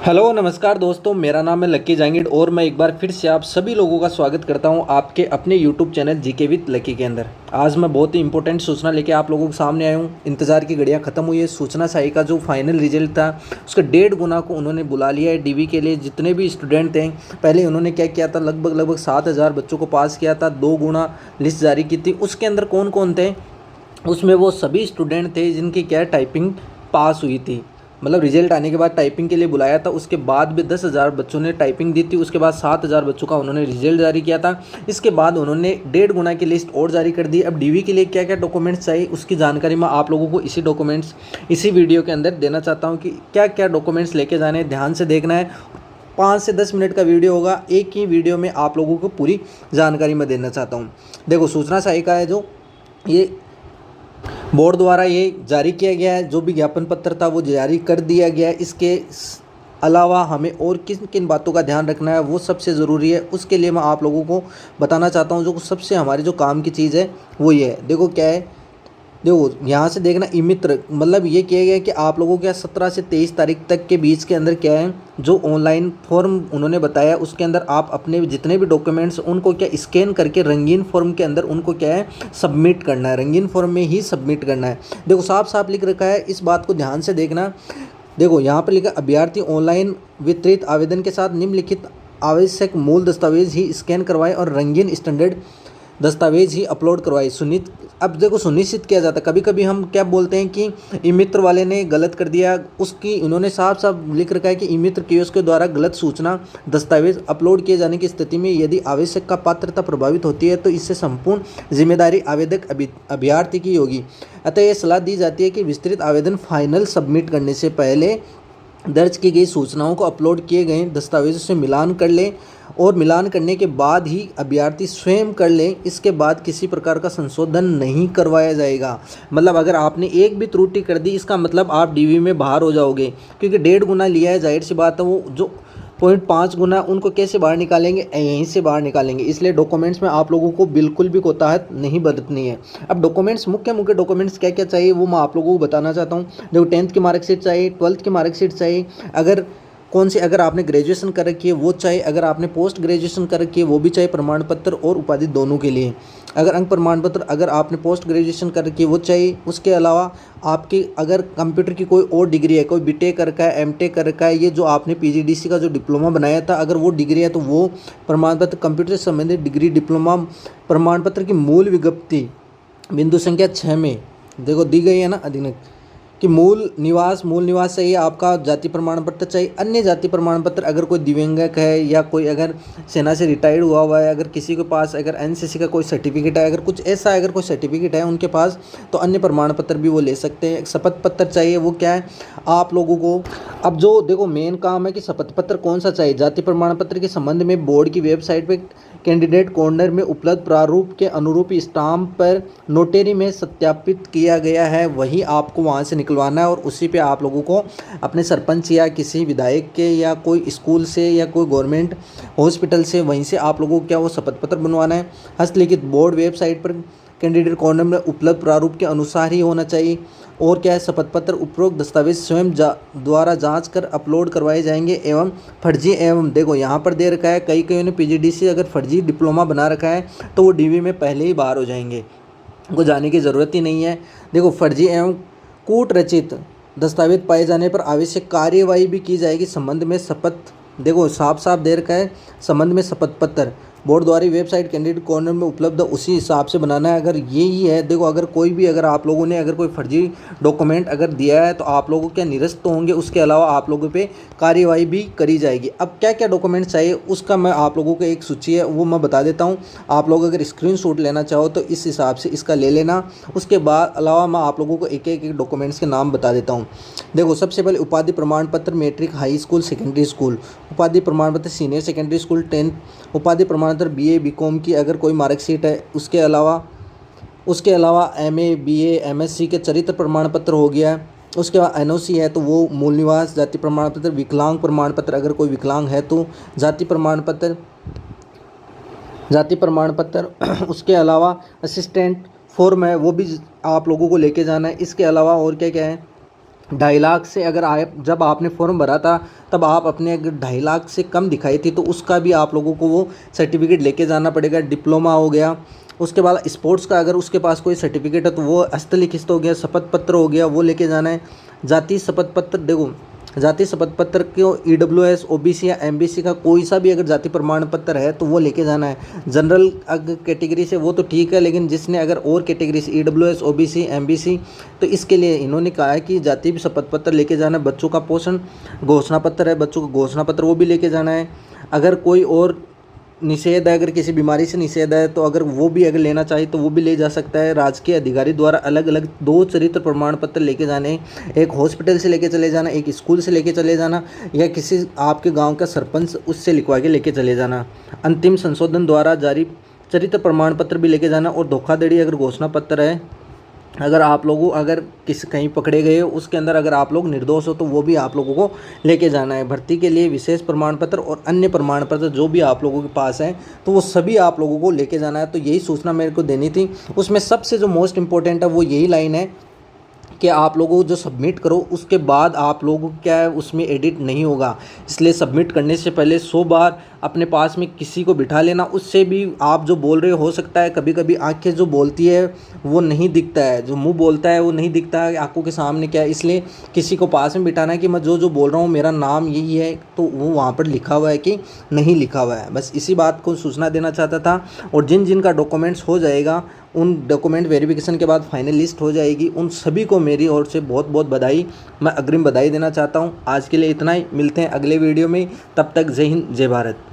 Hello नमस्कार दोस्तों, मेरा नाम है लक्की जांगिड और मैं एक बार फिर से आप सभी लोगों का स्वागत करता हूं आपके अपने यूट्यूब चैनल जीके विद लक्की के अंदर। आज मैं बहुत ही इंपॉर्टेंट सूचना लेके आप लोगों के सामने आया हूं। इंतज़ार की घड़ियां ख़त्म हुई है। सूचना शाही का जो फाइनल रिजल्ट था उसका 1.5 गुना को उन्होंने बुला लिया है डीवी के लिए। जितने भी स्टूडेंट थे, पहले उन्होंने क्या किया था, लगभग 7,000 बच्चों को पास किया था, 2 गुना लिस्ट जारी की थी। उसके अंदर कौन कौन थे, उसमें वो सभी स्टूडेंट थे जिनकी क्या टाइपिंग पास हुई थी। मतलब रिजल्ट आने के बाद टाइपिंग के लिए बुलाया था। उसके बाद भी 10,000 बच्चों ने टाइपिंग दी थी। उसके बाद 7,000 बच्चों का उन्होंने रिजल्ट जारी किया था। इसके बाद उन्होंने 1.5 गुना की लिस्ट और जारी कर दी। अब डीवी के लिए क्या क्या डॉक्यूमेंट्स चाहिए उसकी जानकारी मैं आप लोगों को इसी वीडियो के अंदर देना चाहता हूँ कि क्या क्या डॉक्यूमेंट्स लेके जाने हैं। ध्यान से देखना है। 5 से 10 मिनट का वीडियो होगा। एक ही वीडियो में आप लोगों को पूरी जानकारी मैं देना चाहता हूँ। देखो, सूचना शाही का है जो ये बोर्ड द्वारा ये जारी किया गया है। जो विज्ञापन पत्र था वो जारी कर दिया गया है। इसके अलावा हमें और किन किन बातों का ध्यान रखना है वो सबसे ज़रूरी है। उसके लिए मैं आप लोगों को बताना चाहता हूँ। जो सबसे हमारे जो काम की चीज़ है वो ये है। देखो क्या है, देखो यहाँ से देखना, ई मित्र मतलब ये किया गया है कि आप लोगों के 17 से 23 तारीख तक के बीच के अंदर क्या है, जो ऑनलाइन फॉर्म उन्होंने बताया उसके अंदर आप अपने जितने भी डॉक्यूमेंट्स उनको क्या स्कैन करके रंगीन फॉर्म के अंदर उनको क्या है सबमिट करना है। रंगीन फॉर्म में ही सबमिट करना है। देखो साफ साफ लिख रखा है, इस बात को ध्यान से देखना। देखो यहाँ पर लिखा, अभ्यर्थी ऑनलाइन वितरित आवेदन के साथ निम्नलिखित आवश्यक मूल दस्तावेज ही स्कैन करवाएं और रंगीन स्टैंडर्ड दस्तावेज ही अपलोड करवाए। अब देखो सुनिश्चित किया जाता है। कभी कभी हम क्या बोलते हैं कि ई मित्र वाले ने गलत कर दिया, उसकी उन्होंने साफ साफ लिख रखा है कि ई मित्र कियोस्क के द्वारा गलत सूचना दस्तावेज अपलोड किए जाने की स्थिति में यदि आवश्यक का पात्रता प्रभावित होती है तो इससे संपूर्ण जिम्मेदारी आवेदक अभ्यर्थी की होगी। अतः यह सलाह दी जाती है कि विस्तृत आवेदन फाइनल सबमिट करने से पहले दर्ज की गई सूचनाओं को अपलोड किए गए दस्तावेजों से मिलान कर लें और मिलान करने के बाद ही अभ्यर्थी स्वयं कर लें। इसके बाद किसी प्रकार का संशोधन नहीं करवाया जाएगा। मतलब अगर आपने एक भी त्रुटि कर दी इसका मतलब आप डीवी में बाहर हो जाओगे, क्योंकि 1.5 गुना लिया है। जाहिर सी बात है वो जो 0.5 गुना उनको कैसे बाहर निकालेंगे, यहीं से बाहर निकालेंगे। इसलिए डॉक्यूमेंट्स में आप लोगों को बिल्कुल भी कोताहत नहीं बरतनी है। अब डॉक्यूमेंट्स मुख्य डॉक्यूमेंट्स क्या क्या चाहिए वो मैं आप लोगों को बताना चाहता हूँ। देखो 10th की मार्कशीट चाहिए, 12th की मार्कशीट चाहिए। अगर आपने ग्रेजुएशन कर रखी है वो चाहिए, अगर आपने पोस्ट ग्रेजुएशन कर रखी है वो भी चाहिए, प्रमाण पत्र और उपाधि दोनों के लिए। अगर अंक प्रमाण पत्र अगर आपने पोस्ट ग्रेजुएशन कर रखी है वो चाहिए। उसके अलावा आपकी अगर कंप्यूटर की कोई और डिग्री है, कोई बीटेक कर रखा है, एमटेक कर रखा है, ये जो आपने पीजीडीसी का जो डिप्लोमा बनाया था अगर वो डिग्री है तो वो प्रमाण पत्र, कंप्यूटर से संबंधित डिग्री डिप्लोमा प्रमाण पत्र की मूल विज्ञप्ति बिंदु संख्या 6 में देखो दी गई है ना अधिनियम कि मूल निवास चाहिए आपका। जाति प्रमाण पत्र चाहिए। अन्य जाति प्रमाण पत्र अगर कोई दिव्यांगक है या कोई अगर सेना से रिटायर्ड हुआ है, अगर किसी के पास अगर एनसीसी का कोई सर्टिफिकेट है, अगर कुछ ऐसा अगर कोई सर्टिफिकेट है उनके पास, तो अन्य प्रमाण पत्र भी वो ले सकते हैं। एक शपथ पत्र चाहिए, वो क्या है आप लोगों को। अब जो देखो मेन काम है कि शपथ पत्र कौन सा चाहिए। जाति प्रमाण पत्र के संबंध में बोर्ड की वेबसाइट पर कैंडिडेट कॉर्नर में उपलब्ध प्रारूप के अनुरूप स्टाम्प पर नोटरी में सत्यापित किया गया है, वही आपको वहाँ से निकलवाना है और उसी पे आप लोगों को अपने सरपंच या किसी विधायक के या कोई स्कूल से या कोई गवर्नमेंट हॉस्पिटल से वहीं से आप लोगों को क्या वो शपथ पत्र बनवाना है। हस्तलिखित बोर्ड वेबसाइट पर कैंडिडेट कॉर्नर में उपलब्ध प्रारूप के अनुसार ही होना चाहिए। और क्या है, शपथ पत्र उपरोक्त दस्तावेज स्वयं द्वारा जांच कर अपलोड करवाए जाएंगे एवं फर्जी एवं देखो यहाँ पर दे रखा है कई ने पीजीडीसी अगर फर्जी डिप्लोमा बना रखा है तो वो डीवी में पहले ही बाहर हो जाएंगे, उनको जाने की ज़रूरत ही नहीं है। देखो फर्जी एवं कूट रचित दस्तावेज पाए जाने पर आवश्यक कार्यवाही भी की जाएगी। संबंध में शपथ देखो साफ साफ दे रखा है, संबंध में शपथ पत्र बोर्ड द्वारा वेबसाइट कैंडिडेट कॉर्नर में उपलब्ध उसी हिसाब से बनाना है। अगर ये ही है, देखो अगर कोई भी अगर आप लोगों ने अगर कोई फर्जी डॉक्यूमेंट अगर दिया है तो आप लोगों क्या निरस्त तो होंगे। उसके अलावा आप लोगों पे कार्यवाही भी करी जाएगी। अब क्या क्या डॉक्यूमेंट चाहिए उसका मैं आप लोगों को एक सूची है वो मैं बता देता हूँ। आप लोग अगर स्क्रीनशॉट लेना चाहो तो इस हिसाब से इसका ले लेना। उसके बाद अलावा मैं आप लोगों को एक एक डॉक्यूमेंट्स के नाम बता देता हूँ। देखो सबसे पहले उपाधि प्रमाण पत्र matric, high school, secondary school. उपाधि प्रमाण पत्र सीनियर सेकेंडरी स्कूल 10th। उपाधि प्रमाण पत्र बीए बीकॉम की अगर कोई मार्कशीट है। उसके अलावा एमए बीए एमएससी के चरित्र प्रमाण पत्र हो गया। उसके बाद एनओसी है तो वो मूल निवास। जाति प्रमाण पत्र, विकलांग प्रमाण पत्र अगर कोई विकलांग है तो जाति प्रमाण पत्र उसके अलावा असिस्टेंट फॉर्म है वो भी आप लोगों को लेके जाना है। इसके अलावा और क्या क्या है, 2.5 लाख से अगर आप जब आपने फॉर्म भरा था तब आप अपने अगर 2.5 लाख से कम दिखाई थी तो उसका भी आप लोगों को वो सर्टिफिकेट लेके जाना पड़ेगा। डिप्लोमा हो गया, उसके बाद स्पोर्ट्स का अगर उसके पास कोई सर्टिफिकेट है तो वो हस्तलिखित हो गया, शपथ पत्र हो गया, वो लेके जाना है। जाति शपथ पत्र, देखो जाति शपथ पत्र को EWS OBC या MBC का कोई सा भी अगर जाति प्रमाण पत्र है तो वो लेके जाना है। जनरल अगर कैटेगरी से वो तो ठीक है, लेकिन जिसने अगर और कैटेगरी से EWS OBC MBC तो इसके लिए इन्होंने कहा है कि जाति शपथ पत्र लेके जाना है। बच्चों का पोषण घोषणा पत्र है, बच्चों का घोषणा पत्र वो भी लेके जाना है। अगर कोई और निषेध है, अगर किसी बीमारी से निषेध है तो अगर वो भी अगर लेना चाहे तो वो भी ले जा सकता है। राजकीय अधिकारी द्वारा अलग अलग 2 चरित्र प्रमाण पत्र लेके जाने, एक हॉस्पिटल से लेके चले जाना, एक स्कूल से लेके चले जाना, या किसी आपके गांव का सरपंच उससे लिखवा के लेके चले जाना। अंतिम संशोधन द्वारा जारी चरित्र प्रमाण पत्र भी लेके जाना। और धोखाधड़ी अगर घोषणा पत्र है, अगर आप लोगों अगर किसी कहीं पकड़े गए हो उसके अंदर अगर आप लोग निर्दोष हो तो वो भी आप लोगों को लेके जाना है। भर्ती के लिए विशेष प्रमाण पत्र और अन्य प्रमाण पत्र जो भी आप लोगों के पास है तो वो सभी आप लोगों को लेके जाना है। तो यही सूचना मेरे को देनी थी। उसमें सबसे जो मोस्ट इम्पोर्टेंट है वो यही लाइन है कि आप लोगों को जो सबमिट करो उसके बाद आप लोगों को क्या है उसमें एडिट नहीं होगा, इसलिए सबमिट करने से पहले 100 बार अपने पास में किसी को बिठा लेना। उससे भी आप जो बोल रहे हो सकता है कभी कभी आंखें जो बोलती है वो नहीं दिखता है, जो मुंह बोलता है वो नहीं दिखता है आंखों के सामने क्या है, इसलिए किसी को पास में बिठाना है कि मैं जो जो बोल रहा हूँ मेरा नाम यही है तो वो वहाँ पर लिखा हुआ है कि नहीं लिखा हुआ है। बस इसी बात को सूचना देना चाहता था। और जिन जिन का डॉक्यूमेंट्स हो जाएगा उन डॉक्यूमेंट वेरिफिकेशन के बाद फाइनल लिस्ट हो जाएगी, उन सभी को मेरी ओर से बहुत बहुत बधाई, मैं अग्रिम बधाई देना चाहता हूँ। आज के लिए इतना ही, मिलते हैं अगले वीडियो में, तब तक जय हिंद जय भारत।